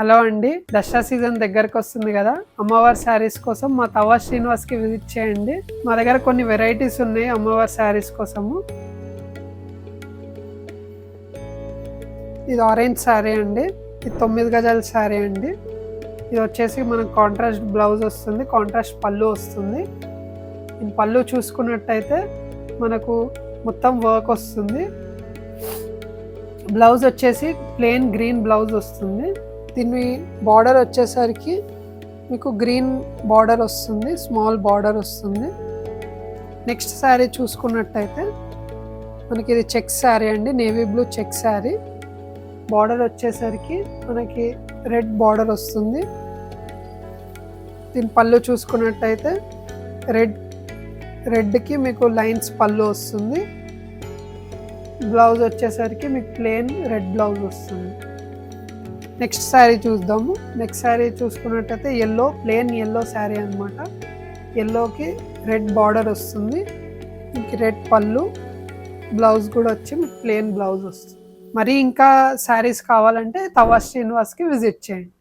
Hello అండి, Dasara season దగ్గరకు వస్తుంది కదా. అమ్మవారి శారీస్ కోసం మా తవా శ్రీనివాస్కి విజిట్ చేయండి. మా దగ్గర కొన్ని వెరైటీస్ ఉన్నాయి అమ్మవారి శారీస్ కోసము. ఇది ఆరెంజ్ శారీ అండి, ఇది 9 గజాల శారీ అండి. ఇది వచ్చేసి మనకు కాంట్రాస్ట్ బ్లౌజ్ వస్తుంది, కాంట్రాస్ట్ పళ్ళు వస్తుంది. ఈ పళ్ళు చూసుకున్నట్టయితే మనకు మొత్తం వర్క్ వస్తుంది. బ్లౌజ్ వచ్చేసి ప్లెయిన్ గ్రీన్ బ్లౌజ్ వస్తుంది. దీని బార్డర్ వచ్చేసరికి మీకు గ్రీన్ బార్డర్ వస్తుంది, స్మాల్ బార్డర్ వస్తుంది. నెక్స్ట్ శారీ చూసుకున్నట్టయితే మనకి ఇది చెక్ శారీ అండి, navy blue check sari. Border వచ్చేసరికి మనకి రెడ్ బార్డర్ వస్తుంది. దీని పళ్ళు చూసుకున్నట్టయితే రెడ్కి మీకు లైన్స్ పళ్ళు వస్తుంది. బ్లౌజ్ వచ్చేసరికి మీకు ప్లెయిన్ రెడ్ బ్లౌజ్ వస్తుంది. నెక్స్ట్ శారీ చూద్దాము. నెక్స్ట్ శారీ చూసుకున్నట్టయితే ఎల్లో, ప్లెయిన్ ఎల్లో శారీ అనమాట. ఎల్లోకి రెడ్ బార్డర్ వస్తుంది, మీకు రెడ్ పళ్ళు, బ్లౌజ్ కూడా వచ్చి మీకు ప్లెయిన్ బ్లౌజ్ వస్తుంది. మరి ఇంకా శారీస్ కావాలంటే తవా శ్రీనివాస్కి విజిట్ చేయండి.